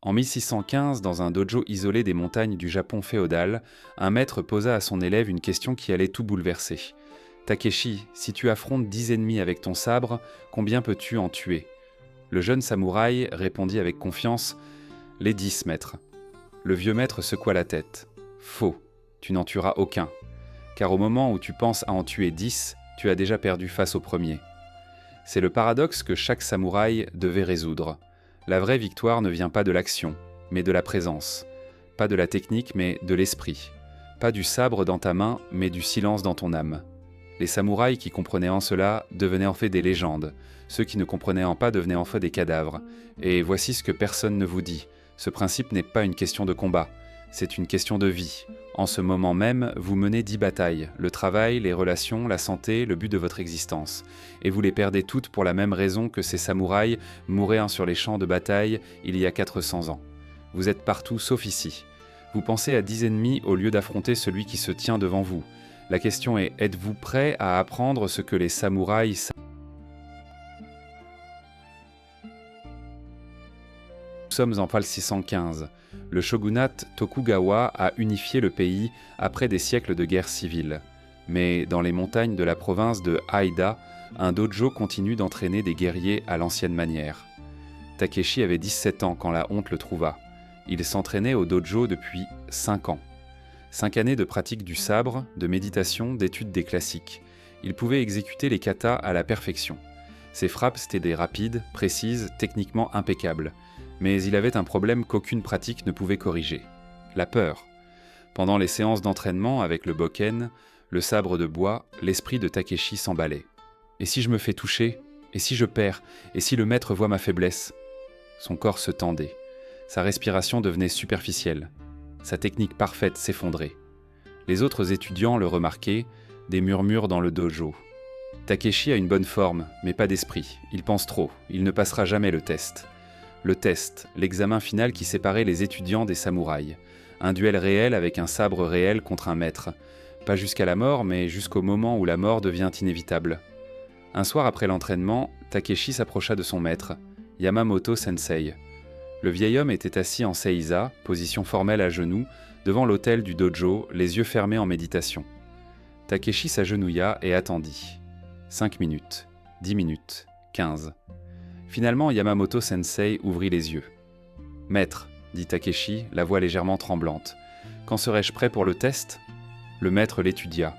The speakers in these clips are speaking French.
En 1615, dans un dojo isolé des montagnes du Japon féodal, un maître posa à son élève une question qui allait tout bouleverser. Takeshi, si tu affrontes 10 ennemis avec ton sabre, combien peux-tu en tuer? Le jeune samouraï répondit avec confiance, les 10, maître. Le vieux maître secoua la tête. Faux, tu n'en tueras aucun. Car au moment où tu penses à en tuer 10, tu as déjà perdu face au premier. C'est le paradoxe que chaque samouraï devait résoudre. La vraie victoire ne vient pas de l'action, mais de la présence. Pas de la technique, mais de l'esprit. Pas du sabre dans ta main, mais du silence dans ton âme. Les samouraïs qui comprenaient en cela devenaient en fait des légendes. Ceux qui ne comprenaient en pas devenaient en fait des cadavres. Et voici ce que personne ne vous dit. Ce principe n'est pas une question de combat, c'est une question de vie. En ce moment même, vous menez 10 batailles, le travail, les relations, la santé, le but de votre existence. Et vous les perdez toutes pour la même raison que ces samouraïs mouraient sur les champs de bataille il y a 400 ans. Vous êtes partout sauf ici. Vous pensez à 10 ennemis au lieu d'affronter celui qui se tient devant vous. La question est, êtes-vous prêt à apprendre ce que les samouraïs savent? Nous sommes en 1615. Le shogunat Tokugawa a unifié le pays après des siècles de guerre civile. Mais dans les montagnes de la province de Haida, un dojo continue d'entraîner des guerriers à l'ancienne manière. Takeshi avait 17 ans quand la honte le trouva. Il s'entraînait au dojo depuis 5 ans. 5 années de pratique du sabre, de méditation, d'étude des classiques. Il pouvait exécuter les katas à la perfection. Ses frappes étaient des rapides, précises, techniquement impeccables. Mais il avait un problème qu'aucune pratique ne pouvait corriger. La peur. Pendant les séances d'entraînement avec le bokken, le sabre de bois, l'esprit de Takeshi s'emballait. Et si je me fais toucher? Et si je perds? Et si le maître voit ma faiblesse? Son corps se tendait. Sa respiration devenait superficielle. Sa technique parfaite s'effondrait. Les autres étudiants le remarquaient, des murmures dans le dojo. Takeshi a une bonne forme, mais pas d'esprit. Il pense trop, il ne passera jamais le test. Le test, l'examen final qui séparait les étudiants des samouraïs. Un duel réel avec un sabre réel contre un maître. Pas jusqu'à la mort, mais jusqu'au moment où la mort devient inévitable. Un soir après l'entraînement, Takeshi s'approcha de son maître, Yamamoto Sensei. Le vieil homme était assis en seiza, position formelle à genoux, devant l'autel du dojo, les yeux fermés en méditation. Takeshi s'agenouilla et attendit. 5 minutes, 10 minutes, 15. Finalement, Yamamoto Sensei ouvrit les yeux. « Maître, dit Takeshi, la voix légèrement tremblante. Quand serai-je prêt pour le test ?» Le maître l'étudia.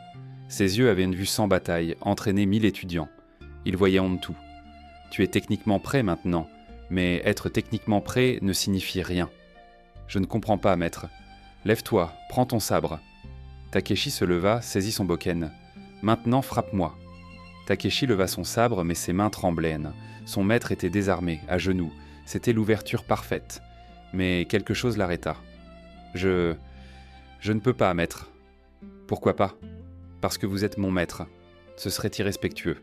Ses yeux avaient une vue sans bataille, entraîné 1000 étudiants. Il voyait en tout. « Tu es techniquement prêt maintenant, mais être techniquement prêt ne signifie rien. »« Je ne comprends pas, maître. Lève-toi, prends ton sabre. » Takeshi se leva, saisit son bokken. « Maintenant, frappe-moi. » Takeshi leva son sabre, mais ses mains tremblaient. Son maître était désarmé, à genoux. C'était l'ouverture parfaite. Mais quelque chose l'arrêta. « Je ne peux pas, maître. »« Pourquoi pas ? » ?»« Parce que vous êtes mon maître. Ce serait irrespectueux. »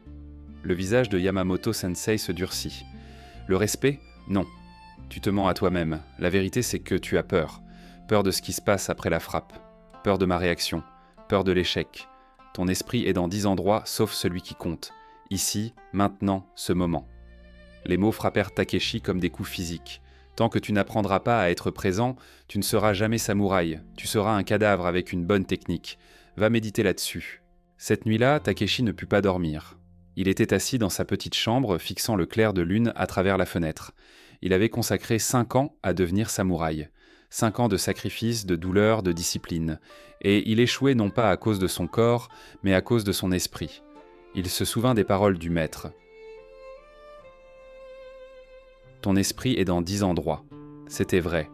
Le visage de Yamamoto Sensei se durcit. « Le respect ? Non. Tu te mens à toi-même. La vérité, c'est que tu as peur. Peur de ce qui se passe après la frappe. Peur de ma réaction. Peur de l'échec. Ton esprit est dans 10 endroits, sauf celui qui compte. Ici, maintenant, ce moment. » Les mots frappèrent Takeshi comme des coups physiques. Tant que tu n'apprendras pas à être présent, tu ne seras jamais samouraï. Tu seras un cadavre avec une bonne technique. Va méditer là-dessus. Cette nuit-là, Takeshi ne put pas dormir. Il était assis dans sa petite chambre, fixant le clair de lune à travers la fenêtre. Il avait consacré 5 ans à devenir samouraï. 5 ans de sacrifice, de douleur, de discipline. Et il échouait non pas à cause de son corps, mais à cause de son esprit. Il se souvint des paroles du maître. Ton esprit est dans 10 endroits. C'était vrai.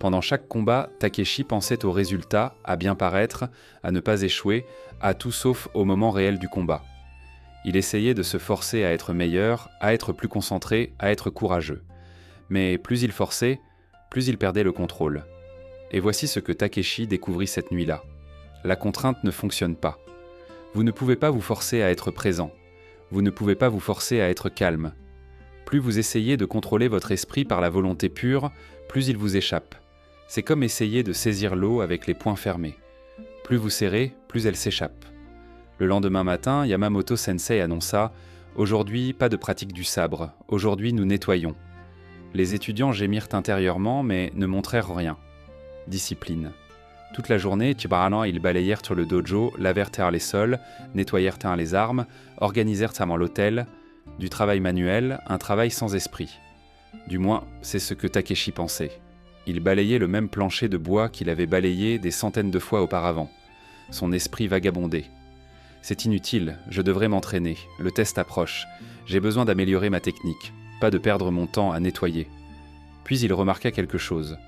Pendant chaque combat, Takeshi pensait au résultat, à bien paraître, à ne pas échouer, à tout sauf au moment réel du combat. Il essayait de se forcer à être meilleur, à être plus concentré, à être courageux. Mais plus il forçait, plus il perdait le contrôle. Et voici ce que Takeshi découvrit cette nuit-là. La contrainte ne fonctionne pas. Vous ne pouvez pas vous forcer à être présent. Vous ne pouvez pas vous forcer à être calme. Plus vous essayez de contrôler votre esprit par la volonté pure, plus il vous échappe. C'est comme essayer de saisir l'eau avec les poings fermés. Plus vous serrez, plus elle s'échappe. Le lendemain matin, Yamamoto Sensei annonça « Aujourd'hui, pas de pratique du sabre. Aujourd'hui, nous nettoyons. » Les étudiants gémirent intérieurement mais ne montrèrent rien. Discipline. Toute la journée, Chibarano ils balayèrent sur le dojo, lavèrent les sols, nettoyèrent les armes, organisèrent l'hôtel. Du travail manuel, un travail sans esprit. Du moins, c'est ce que Takeshi pensait. Il balayait le même plancher de bois qu'il avait balayé des centaines de fois auparavant. Son esprit vagabondait. C'est inutile, je devrais m'entraîner, le test approche. J'ai besoin d'améliorer ma technique, pas de perdre mon temps à nettoyer. Puis il remarqua quelque chose.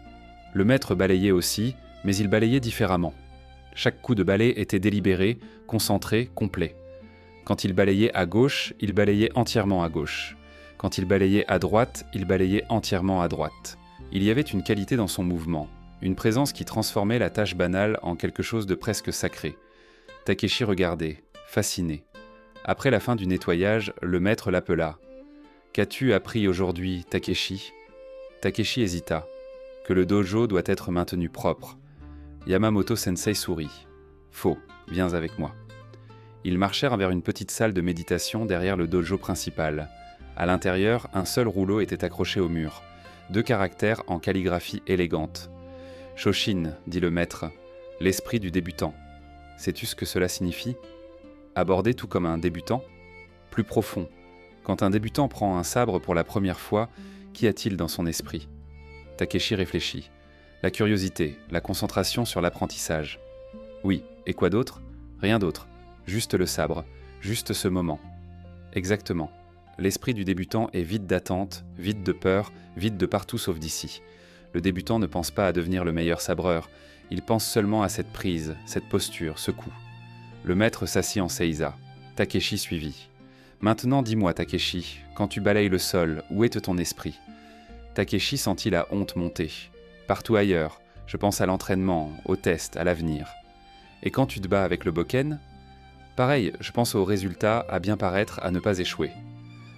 Le maître balayait aussi, mais il balayait différemment. Chaque coup de balai était délibéré, concentré, complet. Quand il balayait à gauche, il balayait entièrement à gauche. Quand il balayait à droite, il balayait entièrement à droite. Il y avait une qualité dans son mouvement, une présence qui transformait la tâche banale en quelque chose de presque sacré. Takeshi regardait, fasciné. Après la fin du nettoyage, le maître l'appela. « Qu'as-tu appris aujourd'hui, Takeshi ?» Takeshi hésita. Que le dojo doit être maintenu propre. Yamamoto-sensei sourit. « Faux, viens avec moi. » Ils marchèrent vers une petite salle de méditation derrière le dojo principal. À l'intérieur, un seul rouleau était accroché au mur. 2 caractères en calligraphie élégante. « Shoshin » dit le maître, « l'esprit du débutant. » Sais-tu ce que cela signifie ? Aborder tout comme un débutant ? Plus profond. Quand un débutant prend un sabre pour la première fois, qu'y a-t-il dans son esprit ? Takeshi réfléchit. La curiosité, la concentration sur l'apprentissage. Oui, et quoi d'autre ? Rien d'autre. Juste le sabre, juste ce moment. Exactement. L'esprit du débutant est vide d'attente, vide de peur, vide de partout sauf d'ici. Le débutant ne pense pas à devenir le meilleur sabreur, il pense seulement à cette prise, cette posture, ce coup. Le maître s'assit en seiza. Takeshi suivit. Maintenant dis-moi Takeshi, quand tu balayes le sol, où est ton esprit ? Takeshi sentit la honte monter. Partout ailleurs, je pense à l'entraînement, au test, à l'avenir. Et quand tu te bats avec le bokken ? Pareil, je pense au résultat, à bien paraître, à ne pas échouer.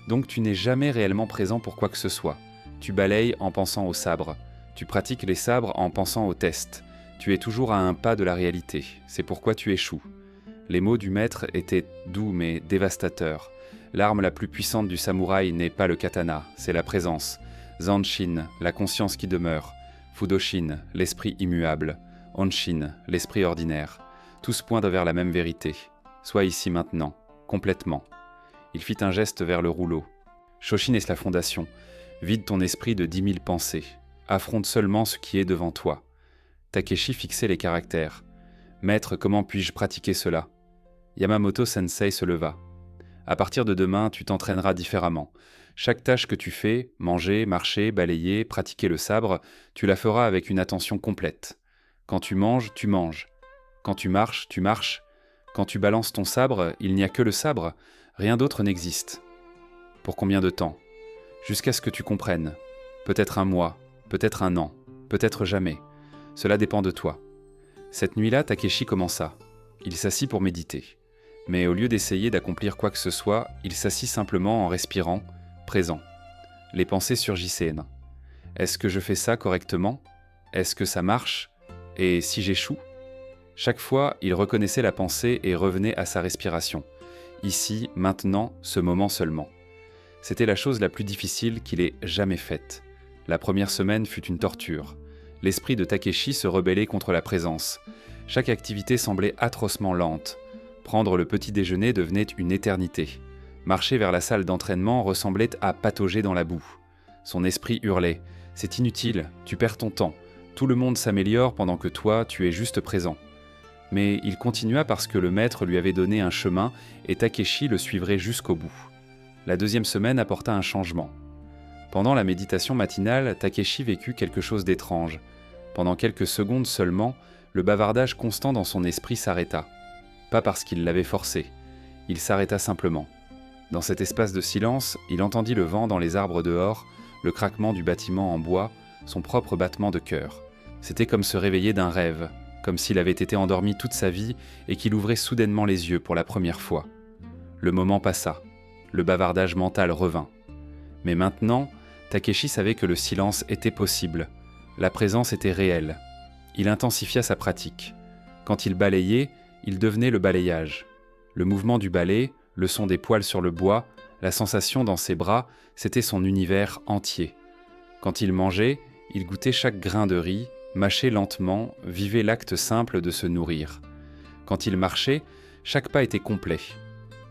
Donc tu n'es jamais réellement présent pour quoi que ce soit. Tu balayes en pensant au sabre. Tu pratiques les sabres en pensant au test. Tu es toujours à un pas de la réalité. C'est pourquoi tu échoues. Les mots du maître étaient doux mais dévastateurs. L'arme la plus puissante du samouraï n'est pas le katana, c'est la présence. Zanshin, la conscience qui demeure. Fudoshin, l'esprit immuable. Honshin, l'esprit ordinaire. Tous pointent vers la même vérité. Sois ici maintenant, complètement. Il fit un geste vers le rouleau. Shoshin est la fondation. Vide ton esprit de 10 000 pensées. Affronte seulement ce qui est devant toi. Takeshi fixait les caractères. Maître, comment puis-je pratiquer cela ? Yamamoto-sensei se leva. À partir de demain, tu t'entraîneras différemment. Chaque tâche que tu fais, manger, marcher, balayer, pratiquer le sabre, tu la feras avec une attention complète. Quand tu manges, tu manges. Quand tu marches, tu marches. Quand tu balances ton sabre, il n'y a que le sabre, rien d'autre n'existe. Pour combien de temps ? Jusqu'à ce que tu comprennes. Peut-être un mois, peut-être un an, peut-être jamais. Cela dépend de toi. Cette nuit-là, Takeshi commença. Il s'assit pour méditer. Mais au lieu d'essayer d'accomplir quoi que ce soit, il s'assit simplement en respirant, présent. Les pensées surgissaient. Est-ce que je fais ça correctement ? Est-ce que ça marche ? Et si j'échoue ? Chaque fois, il reconnaissait la pensée et revenait à sa respiration. Ici, maintenant, ce moment seulement. C'était la chose la plus difficile qu'il ait jamais faite. La première semaine fut une torture. L'esprit de Takeshi se rebellait contre la présence. Chaque activité semblait atrocement lente. Prendre le petit déjeuner devenait une éternité. Marcher vers la salle d'entraînement ressemblait à patauger dans la boue. Son esprit hurlait « C'est inutile, tu perds ton temps. Tout le monde s'améliore pendant que toi, tu es juste présent. » Mais il continua parce que le maître lui avait donné un chemin et Takeshi le suivrait jusqu'au bout. La deuxième semaine apporta un changement. Pendant la méditation matinale, Takeshi vécut quelque chose d'étrange. Pendant quelques secondes seulement, le bavardage constant dans son esprit s'arrêta. Pas parce qu'il l'avait forcé. Il s'arrêta simplement. Dans cet espace de silence, il entendit le vent dans les arbres dehors, le craquement du bâtiment en bois, son propre battement de cœur. C'était comme se réveiller d'un rêve, comme s'il avait été endormi toute sa vie et qu'il ouvrait soudainement les yeux pour la première fois. Le moment passa. Le bavardage mental revint. Mais maintenant, Takeshi savait que le silence était possible. La présence était réelle. Il intensifia sa pratique. Quand il balayait, il devenait le balayage. Le mouvement du balai, le son des poils sur le bois, la sensation dans ses bras, c'était son univers entier. Quand il mangeait, il goûtait chaque grain de riz, mâchait lentement, vivait l'acte simple de se nourrir. Quand il marchait, chaque pas était complet.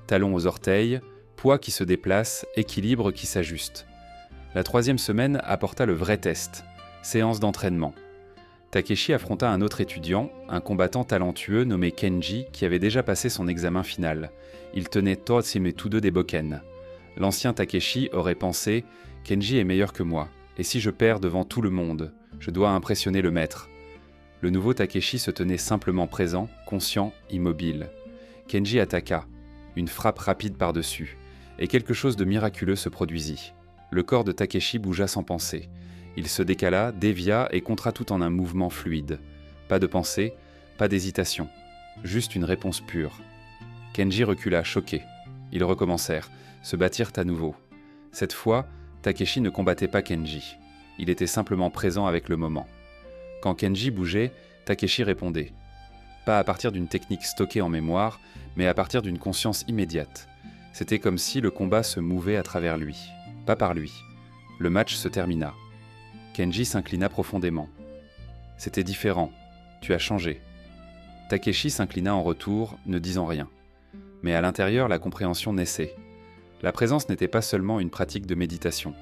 Talons aux orteils, poids qui se déplace, équilibre qui s'ajuste. La 3e semaine apporta le vrai test, séance d'entraînement. Takeshi affronta un autre étudiant, un combattant talentueux nommé Kenji qui avait déjà passé son examen final. Il tenait Totsime tous deux des bokken. L'ancien Takeshi aurait pensé « Kenji est meilleur que moi, et si je perds devant tout le monde, je dois impressionner le maître ». Le nouveau Takeshi se tenait simplement présent, conscient, immobile. Kenji attaqua, une frappe rapide par-dessus, et quelque chose de miraculeux se produisit. Le corps de Takeshi bougea sans penser. Il se décala, dévia et contra tout en un mouvement fluide. Pas de pensée, pas d'hésitation, juste une réponse pure. Kenji recula, choqué. Ils recommencèrent, se battirent à nouveau. Cette fois, Takeshi ne combattait pas Kenji. Il était simplement présent avec le moment. Quand Kenji bougeait, Takeshi répondait. Pas à partir d'une technique stockée en mémoire, mais à partir d'une conscience immédiate. C'était comme si le combat se mouvait à travers lui, pas par lui. Le match se termina. Kenji s'inclina profondément. C'était différent. Tu as changé. Takeshi s'inclina en retour, ne disant rien. Mais à l'intérieur, la compréhension naissait. La présence n'était pas seulement une pratique de méditation.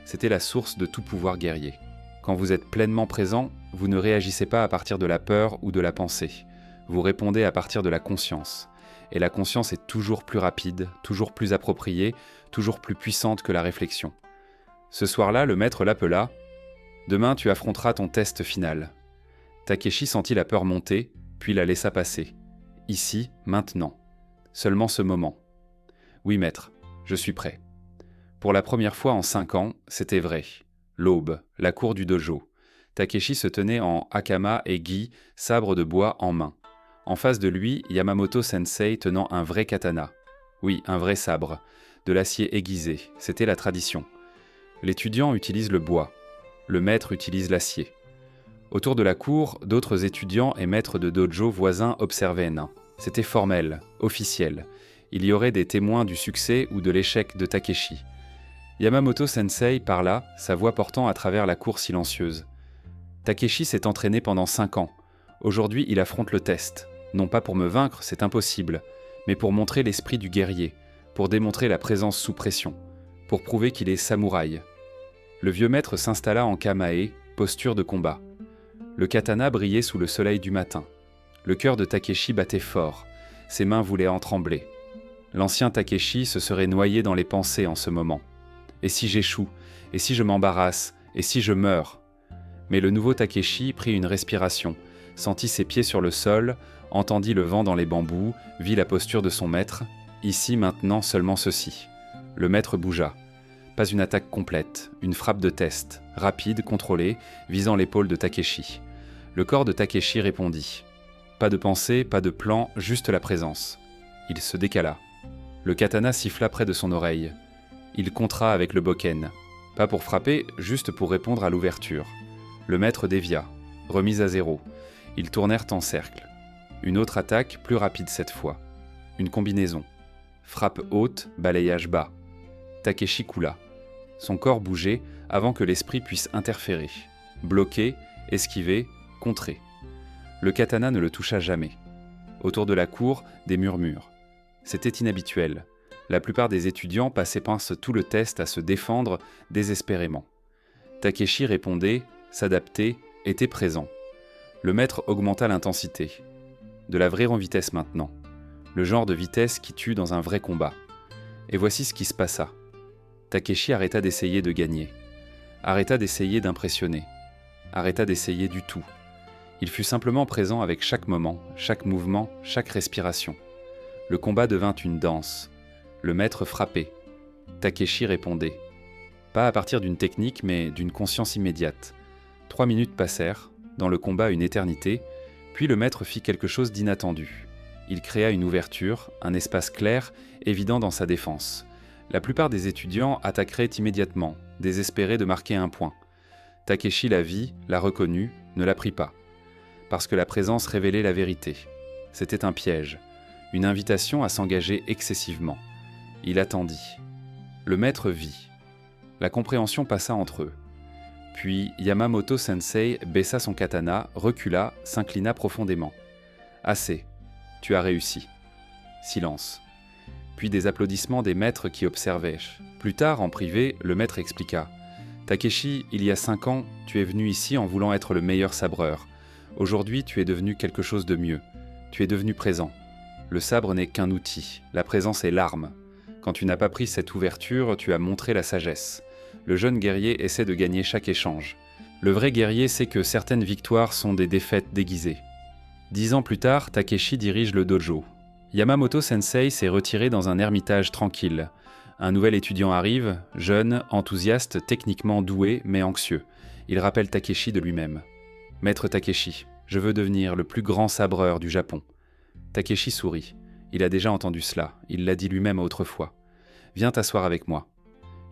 C'était la source de tout pouvoir guerrier. Quand vous êtes pleinement présent, vous ne réagissez pas à partir de la peur ou de la pensée. Vous répondez à partir de la conscience. Et la conscience est toujours plus rapide, toujours plus appropriée, toujours plus puissante que la réflexion. Ce soir-là, le maître l'appela. « Demain, tu affronteras ton test final. » Takeshi sentit la peur monter, puis la laissa passer. Ici, maintenant. Seulement ce moment. « Oui, maître, je suis prêt. » Pour la première fois en 5 ans, c'était vrai. L'aube, la cour du dojo. Takeshi se tenait en hakama et gi, sabre de bois en main. En face de lui, Yamamoto Sensei tenant un vrai katana. Oui, un vrai sabre. De l'acier aiguisé, c'était la tradition. L'étudiant utilise le bois. Le maître utilise l'acier. Autour de la cour, d'autres étudiants et maîtres de dojo voisins observaient nains. C'était formel, officiel. Il y aurait des témoins du succès ou de l'échec de Takeshi. Yamamoto Sensei parla, sa voix portant à travers la cour silencieuse. Takeshi s'est entraîné pendant 5 ans. Aujourd'hui, il affronte le test. Non pas pour me vaincre, c'est impossible, mais pour montrer l'esprit du guerrier, pour démontrer la présence sous pression, pour prouver qu'il est samouraï. Le vieux maître s'installa en kamae, posture de combat. Le katana brillait sous le soleil du matin. Le cœur de Takeshi battait fort, ses mains voulaient en trembler. L'ancien Takeshi se serait noyé dans les pensées en ce moment. Et si j'échoue? Et si je m'embarrasse? Et si je meurs? Mais le nouveau Takeshi prit une respiration, sentit ses pieds sur le sol, entendit le vent dans les bambous, vit la posture de son maître. Ici, maintenant, seulement ceci. Le maître bougea. Pas une attaque complète, une frappe de test, rapide, contrôlée, visant l'épaule de Takeshi. Le corps de Takeshi répondit. Pas de pensée, pas de plan, juste la présence. Il se décala. Le katana siffla près de son oreille. Il contra avec le bokken. Pas pour frapper, juste pour répondre à l'ouverture. Le maître dévia, remise à zéro. Ils tournèrent en cercle. Une autre attaque, plus rapide cette fois. Une combinaison. Frappe haute, balayage bas. Takeshi coula. Son corps bougeait avant que l'esprit puisse interférer. Bloquer, esquiver, contrer. Le katana ne le toucha jamais. Autour de la cour, des murmures. C'était inhabituel. La plupart des étudiants passaient tout le test à se défendre désespérément. Takeshi répondait, s'adaptait, était présent. Le maître augmenta l'intensité. De la vraie en vitesse maintenant. Le genre de vitesse qui tue dans un vrai combat. Et voici ce qui se passa. Takeshi arrêta d'essayer de gagner. Arrêta d'essayer d'impressionner. Arrêta d'essayer du tout. Il fut simplement présent avec chaque moment, chaque mouvement, chaque respiration. Le combat devint une danse. Le maître frappait. Takeshi répondait. Pas à partir d'une technique, mais d'une conscience immédiate. 3 minutes passèrent, dans le combat une éternité, puis le maître fit quelque chose d'inattendu. Il créa une ouverture, un espace clair, évident dans sa défense. La plupart des étudiants attaqueraient immédiatement, désespérés de marquer un point. Takeshi la vit, la reconnut, ne la prit pas. Parce que la présence révélait la vérité. C'était un piège, une invitation à s'engager excessivement. Il attendit. Le maître vit. La compréhension passa entre eux. Puis Yamamoto Sensei baissa son katana, recula, s'inclina profondément. « Assez. Tu as réussi. » Silence. Puis des applaudissements des maîtres qui observaient. Plus tard, en privé, le maître expliqua. « Takeshi, il y a 5 ans, tu es venu ici en voulant être le meilleur sabreur. Aujourd'hui, tu es devenu quelque chose de mieux. Tu es devenu présent. Le sabre n'est qu'un outil. La présence est l'arme. Quand tu n'as pas pris cette ouverture, tu as montré la sagesse. Le jeune guerrier essaie de gagner chaque échange. Le vrai guerrier sait que certaines victoires sont des défaites déguisées. » 10 ans plus tard, Takeshi dirige le dojo. Yamamoto Sensei s'est retiré dans un ermitage tranquille. Un nouvel étudiant arrive, jeune, enthousiaste, techniquement doué, mais anxieux. Il rappelle Takeshi de lui-même. « Maître Takeshi, je veux devenir le plus grand sabreur du Japon. » Takeshi sourit. Il a déjà entendu cela, il l'a dit lui-même autrefois. « Viens t'asseoir avec moi. »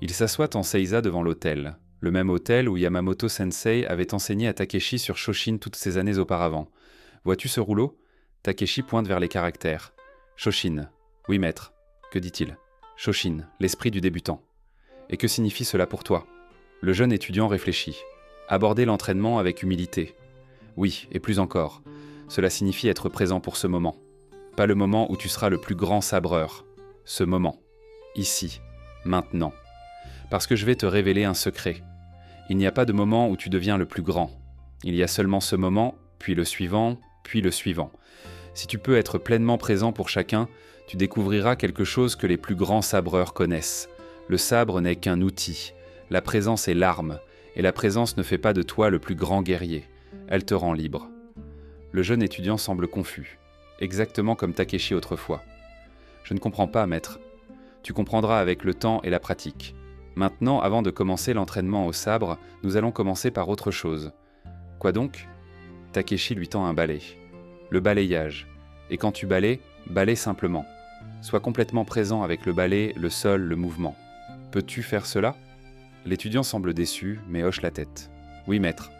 Il s'assoit en seiza devant l'autel, le même autel où Yamamoto Sensei avait enseigné à Takeshi sur Shoshin toutes ces années auparavant. « Vois-tu ce rouleau ?» Takeshi pointe vers les caractères. « Shoshin. »« Oui, maître. » Que dit-il ? « Shoshin, l'esprit du débutant. »« Et que signifie cela pour toi ?» Le jeune étudiant réfléchit. « Aborder l'entraînement avec humilité. »« Oui, et plus encore. Cela signifie être présent pour ce moment. Pas le moment où tu seras le plus grand sabreur. Ce moment. Ici. Maintenant. Parce que je vais te révéler un secret. Il n'y a pas de moment où tu deviens le plus grand. Il y a seulement ce moment, puis le suivant, puis le suivant. Si tu peux être pleinement présent pour chacun, tu découvriras quelque chose que les plus grands sabreurs connaissent. Le sabre n'est qu'un outil. La présence est l'arme, et la présence ne fait pas de toi le plus grand guerrier. Elle te rend libre. Le jeune étudiant semble confus, exactement comme Takeshi autrefois. Je ne comprends pas, maître. Tu comprendras avec le temps et la pratique. Maintenant, avant de commencer l'entraînement au sabre, nous allons commencer par autre chose. Quoi donc ? Takeshi lui tend un balai. Le balayage. Et quand tu balayes, balaye simplement. Sois complètement présent avec le balai, le sol, le mouvement. Peux-tu faire cela ? L'étudiant semble déçu, mais hoche la tête. Oui, maître.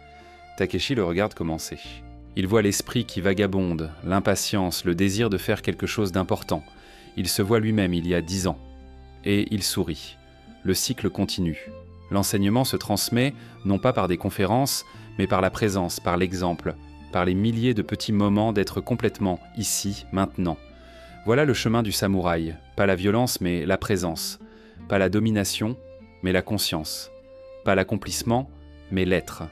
Takeshi le regarde commencer. Il voit l'esprit qui vagabonde, l'impatience, le désir de faire quelque chose d'important. Il se voit lui-même il y a 10 ans. Et il sourit. Le cycle continue. L'enseignement se transmet, non pas par des conférences, mais par la présence, par l'exemple, par les milliers de petits moments d'être complètement ici, maintenant. Voilà le chemin du samouraï. Pas la violence, mais la présence. Pas la domination, mais la conscience. Pas l'accomplissement, mais l'être.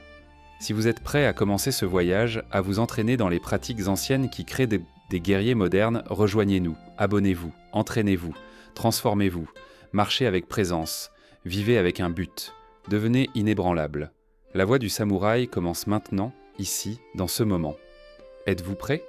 Si vous êtes prêt à commencer ce voyage, à vous entraîner dans les pratiques anciennes qui créent des guerriers modernes, rejoignez-nous, abonnez-vous, entraînez-vous, transformez-vous, marchez avec présence, vivez avec un but, devenez inébranlable. La voie du samouraï commence maintenant, ici, dans ce moment. Êtes-vous prêt ?